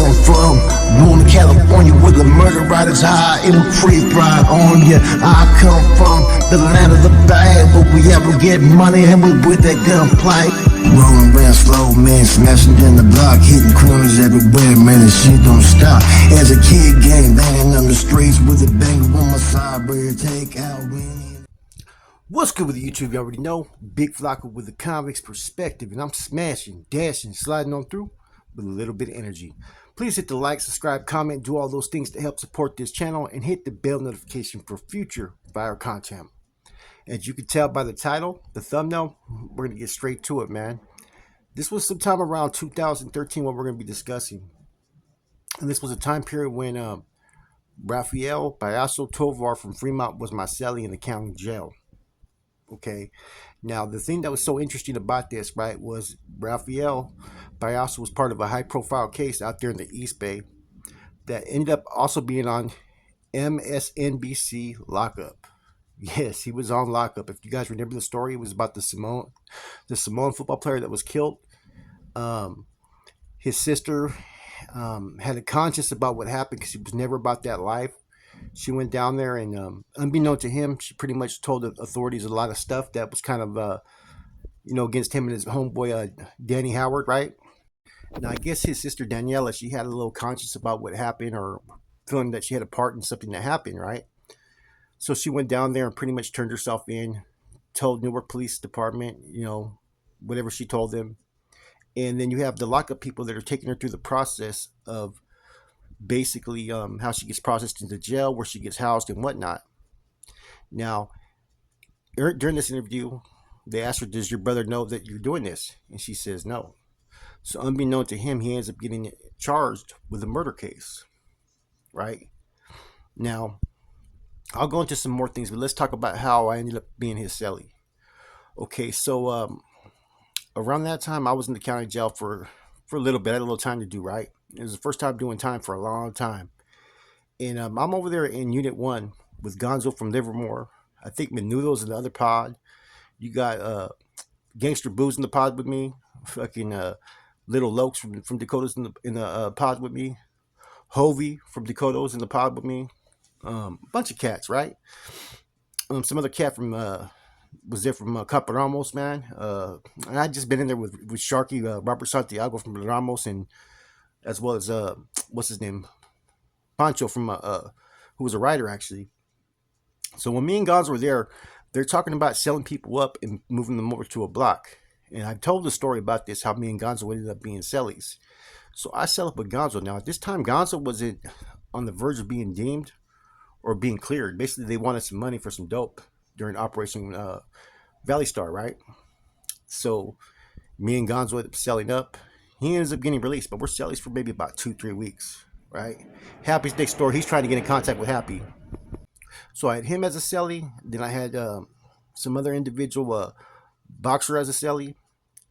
come from. Born in California where the murder rate is high and we creep right on ya. I come from the land of the bad, but we ever get money and we with that gunplay. Rolling real slow, man, smashing in the block, hitting corners everywhere, man, the shit don't stop. As a kid, gang banging on the streets with a banger on my side, where take out winning. What's good with the YouTube? You already know, Big Flocka with the comics perspective, and I'm smashing, dashing, sliding on through with a little bit of energy. Please hit the like, subscribe, comment, do all those things to help support this channel, and hit the bell notification for future viral content. As you can tell by the title, the thumbnail, we're going to get straight to it, man. This was sometime around 2013 what we're going to be discussing. And this was a time period when Rafael Payaso Tovar from Fremont was my Celly in the county jail. Okay, now the thing that was so interesting about this, right, was Rafael Payaso was part of a high-profile case out there in the East Bay that ended up also being on Msnbc lockup. Yes, he was on lockup. If you guys remember the story, it was about the Samoan football player that was killed. His sister had a conscience about what happened because she was never about that life. She went down there and, unbeknown to him, she pretty much told the authorities a lot of stuff that was kind of, against him and his homeboy, Danny Howard, right? Now, I guess his sister Daniela, she had a little conscience about what happened, or feeling that she had a part in something that happened, right? So she went down there and pretty much turned herself in, told Newark Police Department, whatever she told them. And then you have the lockup people that are taking her through the process of basically how she gets processed into jail, where she gets housed and whatnot. Now, during this interview, they asked her, does your brother know that you're doing this? And she says no. So unbeknown to him, he ends up getting charged with a murder case, right? Now, I'll go into some more things, but let's talk about how I ended up being his Celly. Okay, so around that time, I was in the county jail for a little bit. I had a little time to do, right? It was the first time doing time for a long time. And I'm over there in Unit 1 with Gonzo from Livermore. I think Menudo's in the other pod. You got Gangster Booze in the pod with me. Fucking Little Lokes from Dakota's in the pod with me. Hovey from Dakota's in the pod with me. Bunch of cats, right? Some other cat from was there from Capa Ramos, man. And I just been in there with Sharky, Robert Santiago from Ramos, and as well as what's his name, Pancho from who was a writer actually. So when me and Gonzo were there, they're talking about selling people up and moving them over to a block. And I told the story about this, how me and Gonzo ended up being Cellys. So I set up with Gonzo. Now at this time, Gonzo wasn't on the verge of being deemed or being cleared. Basically, they wanted some money for some dope during Operation Valley Star, right? So me and Gonzo ended up selling up. He ends up getting released, but we're Cellys for maybe about 2-3 weeks, right? Happy's next door. He's trying to get in contact with Happy. So I had him as a Celly. Then I had some other individual boxer as a Celly.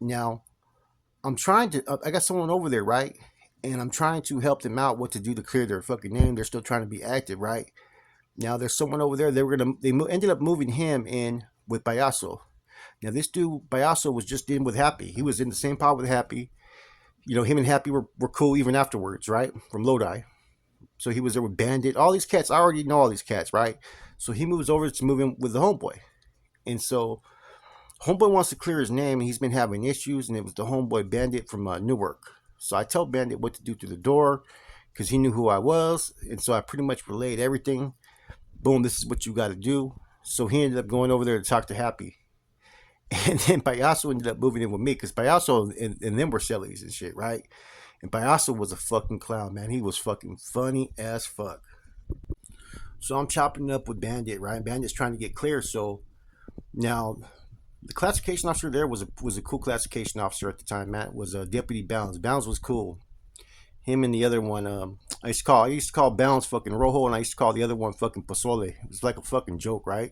Now, I'm trying to, I got someone over there, right? And I'm trying to help them out what to do to clear their fucking name. They're still trying to be active, right? Now, there's someone over there. They ended up moving him in with Payaso. Now, this dude, Payaso, was just in with Happy. He was in the same pod with Happy. Him and Happy were cool even afterwards, right? From Lodi. So he was there with Bandit. All these cats, I already know all these cats, right? So he moves over to move in with the homeboy. And so homeboy wants to clear his name, and he's been having issues, and it was the homeboy Bandit from Newark. So I tell Bandit what to do through the door because he knew who I was. And so I pretty much relayed everything. Boom, this is what you got to do. So he ended up going over there to talk to Happy. And then Payaso ended up moving in with me because Payaso and them were Cellys and shit, right? And Payaso was a fucking clown, man. He was fucking funny as fuck. So I'm chopping up with Bandit, right? Bandit's trying to get clear. So now the classification officer there was a cool classification officer at the time, Matt. Was Deputy Bounds. Bounds was cool. Him and the other one, I used to call Bounds fucking Rojo, and I used to call the other one fucking Pozole. It was like a fucking joke, right?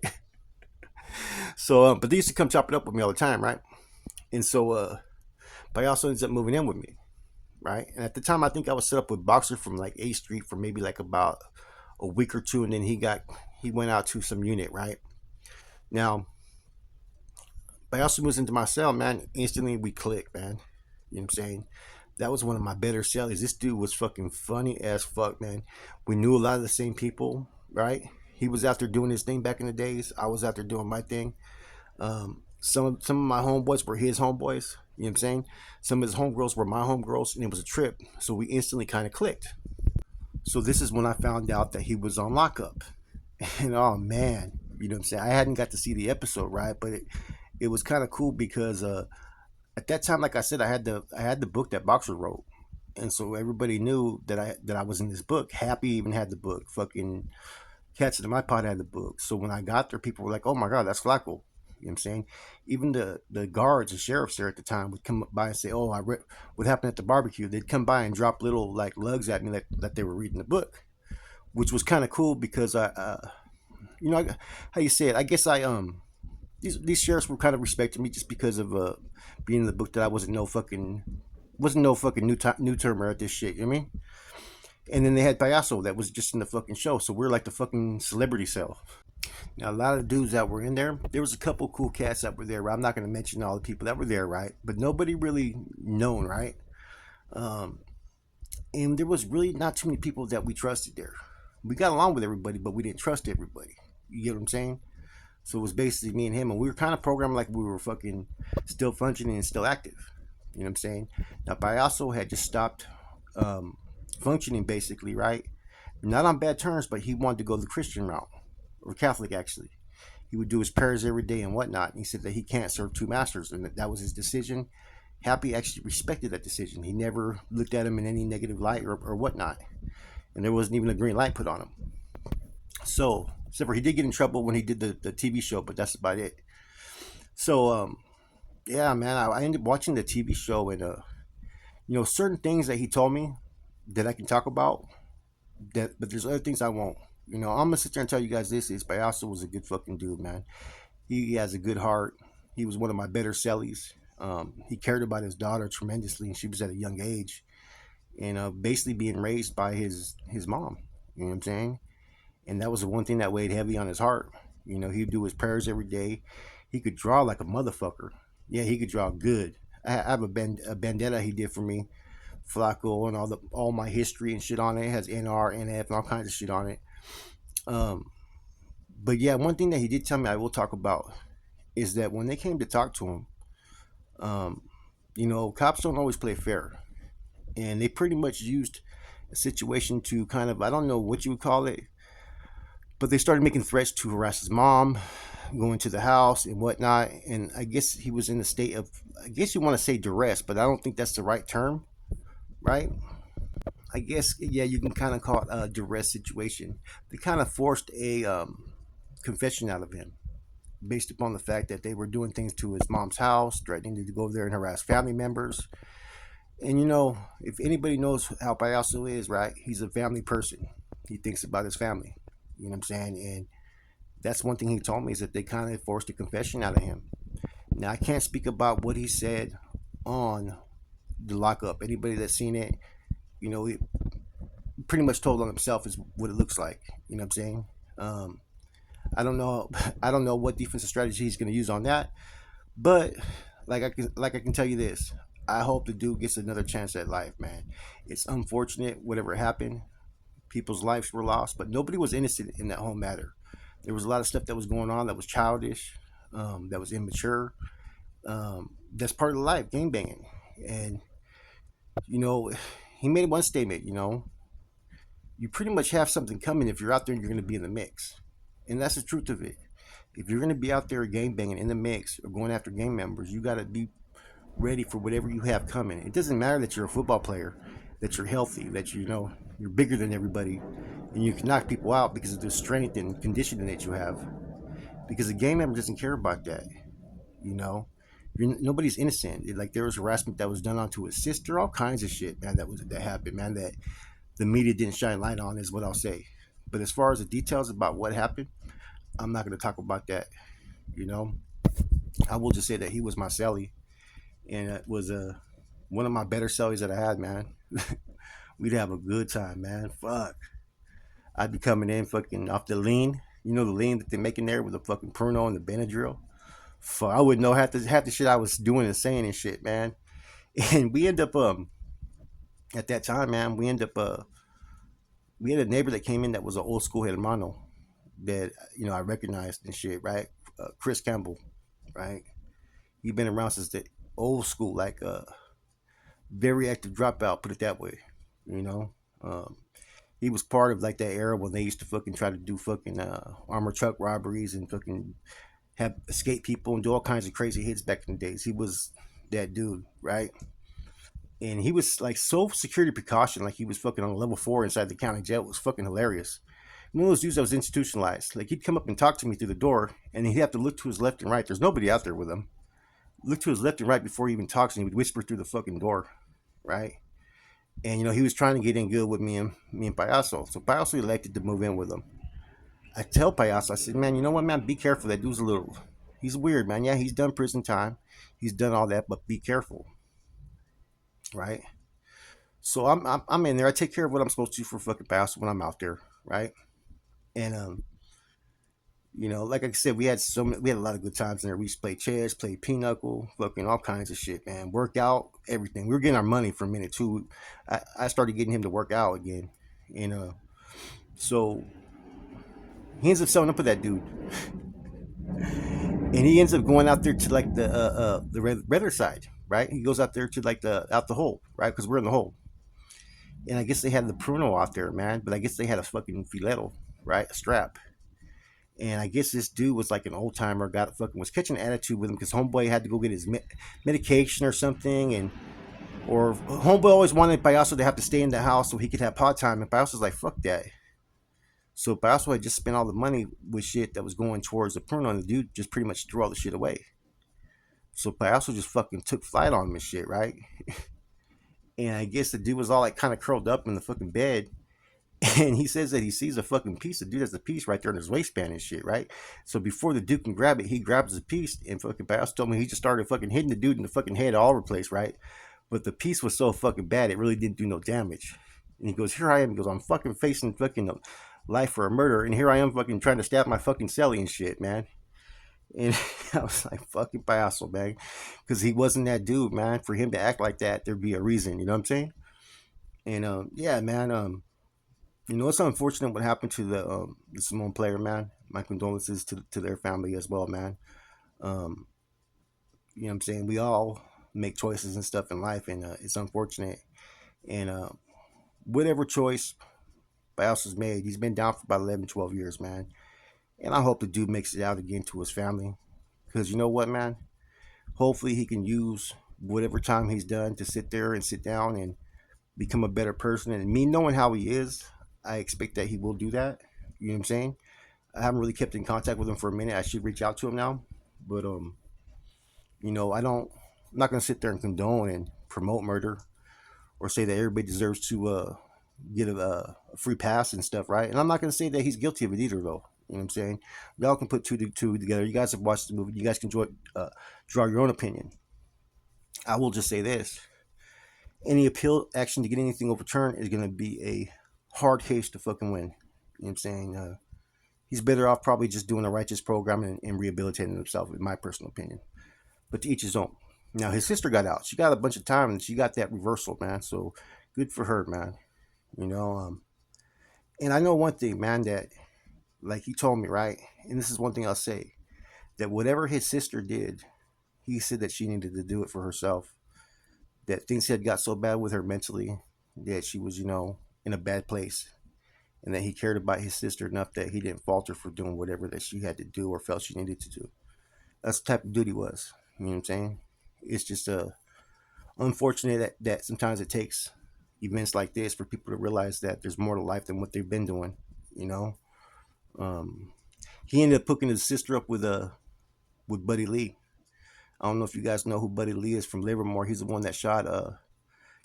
So, but they used to come chop it up with me all the time, right? And so, Payaso ends up moving in with me, right? And at the time, I think I was set up with Boxer from like 8th Street for maybe like about a week or two, and then he went out to some unit, right? Now, Payaso moves into my cell, man. Instantly, we click, man. You know what I'm saying? That was one of my better Cellys. This dude was fucking funny as fuck, man. We knew a lot of the same people, right? He was out there doing his thing back in the days. I was out there doing my thing. Some of my homeboys were his homeboys. You know what I'm saying? Some of his homegirls were my homegirls, and it was a trip. So we instantly kind of clicked. So this is when I found out that he was on lockup. And oh man, you know what I'm saying? I hadn't got to see the episode, right? But it was kind of cool because at that time, like I said, I had the book that Boxer wrote, and so everybody knew that I was in this book. Happy even had the book. Fucking Cats in my Pod had the book. So when I got there, people were like, "Oh my god, that's Flacco." You know what I'm saying? Even the guards and sheriffs there at the time would come by and say, "Oh, I read what happened at the barbecue." They'd come by and drop little like lugs at me like that they were reading the book, which was kind of cool because how you say it? I guess these sheriffs were kind of respecting me just because of being in the book that I wasn't no fucking new termer at this shit. You know what I mean? And then they had Payaso that was just in the fucking show, so we're like the fucking celebrity cell. Now a lot of dudes that were in there, there was a couple cool cats that were there. Right? I'm not going to mention all the people that were there, right? But nobody really known, right? Um, and there was really not too many people that we trusted there. We got along with everybody, but we didn't trust everybody. You get what I'm saying? So it was basically me and him, and we were kind of programmed like we were fucking still functioning and still active. You know what I'm saying? Now, Payaso had just stopped functioning basically, right? Not on bad terms, but he wanted to go the Christian route, or Catholic actually. He would do his prayers every day and whatnot. And he said that he can't serve two masters, and that was his decision. Happy actually respected that decision. He never looked at him in any negative light or whatnot. And there wasn't even a green light put on him. So, except for he did get in trouble when he did the TV show, but that's about it. So, yeah, man, I ended up watching the TV show, and certain things that he told me that I can talk about. But there's other things I won't. I'm gonna sit there and tell you guys this is Payaso was a good fucking dude, man. He has a good heart. He was one of my better Cellys. He cared about his daughter tremendously, and she was at a young age, and basically being raised by his mom. You know what I'm saying? And that was the one thing that weighed heavy on his heart. He'd do his prayers every day. He could draw like a motherfucker. Yeah, he could draw good. I have a bandana he did for me, Flacco, and all my history and shit on it. It has NR, NF, and all kinds of shit on it. Um, but yeah, one thing that he did tell me I will talk about is that when they came to talk to him, um, cops don't always play fair, and they pretty much used a situation to kind of, I don't know what you would call it, but they started making threats to harass his mom, going to the house and whatnot. And I guess he was in a state of, I guess you want to say duress, but I don't think that's the right term, right? I guess, yeah, you can kind of call it a duress situation. They kind of forced a confession out of him based upon the fact that they were doing things to his mom's house, threatening to go there and harass family members. And if anybody knows how Payaso is, right, he's a family person. He thinks about his family. You know what I'm saying? And that's one thing he told me is that they kind of forced a confession out of him. Now I can't speak about what he said on the lockup. Anybody that's seen it, he pretty much told on himself is what it looks like. You know what I'm saying? I don't know. I don't know what defensive strategy he's going to use on that. But like I can tell you this. I hope the dude gets another chance at life, man. It's unfortunate whatever happened. People's lives were lost, but nobody was innocent in that whole matter. There was a lot of stuff that was going on that was childish, that was immature. That's part of life, game banging. And you know, he made one statement. You pretty much have something coming if you're out there and you're going to be in the mix, and that's the truth of it. If you're going to be out there game banging in the mix or going after gang members, you got to be ready for whatever you have coming. It doesn't matter that you're a football player, that you're healthy, that you're bigger than everybody, and you can knock people out because of the strength and conditioning that you have. Because a gang member doesn't care about that. You know, nobody's innocent. Like there was harassment that was done onto his sister, all kinds of shit, man. That happened, man. That the media didn't shine light on is what I'll say. But as far as the details about what happened, I'm not going to talk about that. You know, I will just say that he was my celly, and it was one of my better cellies that I had, man. We'd have a good time, man. Fuck, I'd be coming in fucking off the lean. The lean that they make in there with the fucking Pruno and the Benadryl. Fuck, I wouldn't know half the shit I was doing and saying and shit, man. And we end up At that time, man, we had a neighbor that came in that was an old school hermano that I recognized and shit, right? Chris Campbell, right? He'd been around since the old school, like very active dropout, put it that way, you know. Um, he was part of like that era when they used to fucking try to do fucking armored truck robberies and fucking have escape people and do all kinds of crazy hits back in the days. He was that dude, right? And he was like so security precaution, like he was fucking on level 4 inside the county jail. It was fucking hilarious. One of those dudes that was institutionalized. Like he'd come up and talk to me through the door, and he'd have to look to his left and right. There's nobody out there with him. Look to his left and right before he even talks, and he would whisper through the fucking door, right? And he was trying to get in good with me and Payaso. So Payaso elected to move in with him. I tell Payaso, I said, man, you know what, man, be careful. That dude's a little, he's weird, man. Yeah, he's done prison time, he's done all that, but be careful, right? So I'm in there. I take care of what I'm supposed to for fucking Payaso when I'm out there, right? And like I said, we had a lot of good times in there. We used to play chess, play pinochle, fucking all kinds of shit, man. Work out, everything. We were getting our money for a minute too. I started getting him to work out again, and so he ends up selling up with that dude, and he ends up going out there to like the redder side, right? He goes out there to like the out the hole, right? Because we're in the hole, and I guess they had the pruno out there, man. But I guess they had a fucking filetto, right? A strap. And I guess this dude was like an old timer, got fucking was catching an attitude with him because homeboy had to go get his medication or something, and or homeboy always wanted Payaso to have to stay in the house so he could have pod time, and Payaso's like, fuck that. So Payaso had just spent all the money with shit that was going towards the pruno, and the dude just pretty much threw all the shit away. So Payaso just fucking took flight on him and shit, right? And I guess the dude was all like kind of curled up in the fucking bed, and he says that he sees a fucking piece. The dude has a piece right there in his waistband and shit, right? So before the dude can grab it, he grabs the piece, and fucking Payaso told me he just started fucking hitting the dude in the fucking head all over the place, right? But the piece was so fucking bad, it really didn't do no damage. And he goes, here I am. He goes, I'm fucking facing fucking life for a murder, and here I am fucking trying to stab my fucking Celly and shit, man. And I was like, fucking Payaso, man. Because he wasn't that dude, man. For him to act like that, there'd be a reason, you know what I'm saying? And yeah, man, it's unfortunate what happened to the Simone player, man. My condolences to their family as well, man. Um, you know what I'm saying? We all make choices and stuff in life, and it's unfortunate. And whatever choice Payaso's made, he's been down for about 11, 12 years, man. And I hope the dude makes it out again to his family. Because you know what, man? Hopefully he can use whatever time he's done to sit there and sit down and become a better person. And me knowing how he is, I expect that he will do that. You know what I'm saying? I haven't really kept in contact with him for a minute. I should reach out to him now. But I don't I'm not gonna sit there and condone and promote murder or say that everybody deserves to get a free pass and stuff, right? And I'm not gonna say that he's guilty of it either, though. You know what I'm saying? Y'all can put two to two together. You guys have watched the movie. You guys can draw your own opinion. I will just say this: any appeal action to get anything overturned is gonna be a hard case to fucking win. You know what I'm saying? He's better off probably just doing a righteous program and rehabilitating himself, in my personal opinion. But to each his own. Now his sister got out. She got a bunch of time and she got that reversal, man. So good for her, man. You know, and I know one thing, man, that like he told me, right? And this is one thing I'll say, that whatever his sister did, he said that she needed to do it for herself. That things had got so bad with her mentally that she was, in a bad place. And that he cared about his sister enough that he didn't falter for doing whatever that she had to do or felt she needed to do. That's the type of dude he was. You know what I'm saying? It's just unfortunate that sometimes it takes events like this for people to realize that there's more to life than what they've been doing. You know, um, he ended up hooking his sister up with Buddy Lee. I don't know if you guys know who Buddy Lee is from Livermore. He's the one that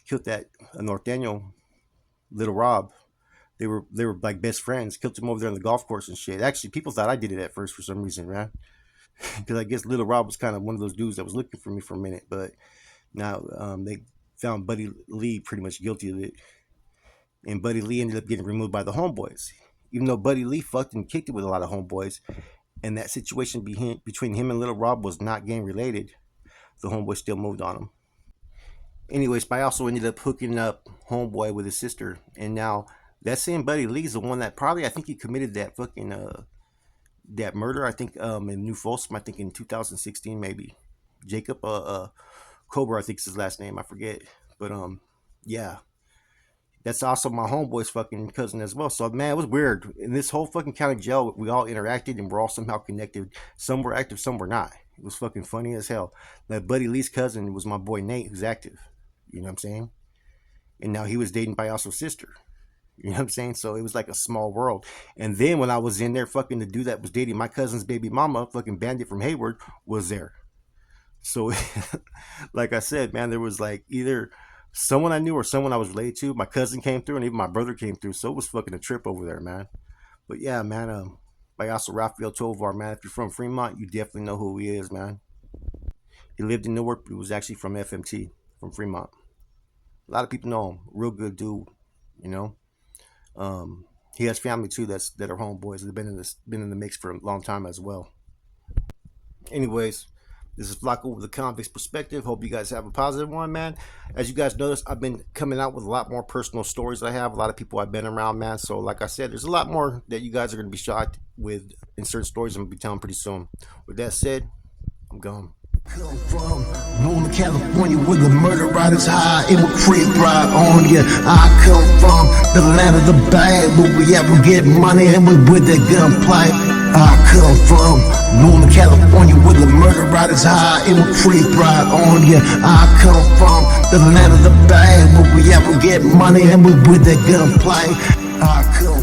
killed that Norteño, Little Rob. They were like best friends. Killed him over there on the golf course and shit. Actually, people thought I did it at first for some reason, man. Because I guess Little Rob was kind of one of those dudes that was looking for me for a minute. But now they found Buddy Lee pretty much guilty of it, and Buddy Lee ended up getting removed by the homeboys. Even though Buddy Lee fucked and kicked it with a lot of homeboys, and that situation between him and Little Rob was not gang related, the homeboys still moved on him. Anyways, Payaso ended up hooking up homeboy with his sister, and now that same Buddy Lee's the one that probably, I think he committed that fucking that murder. I think in New Folsom, I think in 2016 maybe. Jacob Cobra, I think is his last name. I forget, but yeah, that's also my homeboy's fucking cousin as well. So man, it was weird. In this whole fucking county jail, we all interacted and we're all somehow connected. Some were active, some were not. It was fucking funny as hell. That Buddy Lee's cousin was my boy Nate, who's active. You know what I'm saying? And now he was dating Payaso's sister. You know what I'm saying? So it was like a small world. And then when I was in there, fucking the dude that was dating my cousin's baby mama, fucking Bandit from Hayward, was there. So, like I said, man, there was like either someone I knew or someone I was related to. My cousin came through, and even my brother came through. So it was fucking a trip over there, man. But yeah, man, Payaso Rafael Tovar, man. If you're from Fremont, you definitely know who he is, man. He lived in Newark, but he was actually from FMT, from Fremont. A lot of people know him. Real good dude, you know. He has family too that are homeboys. They've been in the mix for a long time as well. Anyways, this is Flacco with the convict's perspective. Hope you guys have a positive one, man. As you guys notice, I've been coming out with a lot more personal stories. I have a lot of people I've been around, man. So, like I said, there's a lot more that you guys are going to be shocked with in certain stories I'm going to be telling pretty soon. With that said, I'm gone. Come from Northern California where the murder rate is high, it will creep right on you. I come from the land of the bad, where we ever get money and we with that gunplay. I come from Northern California where the murder rate is high, it will creep right on you. I come from the land of the bad, where we ever get money and we with that gunplay. I come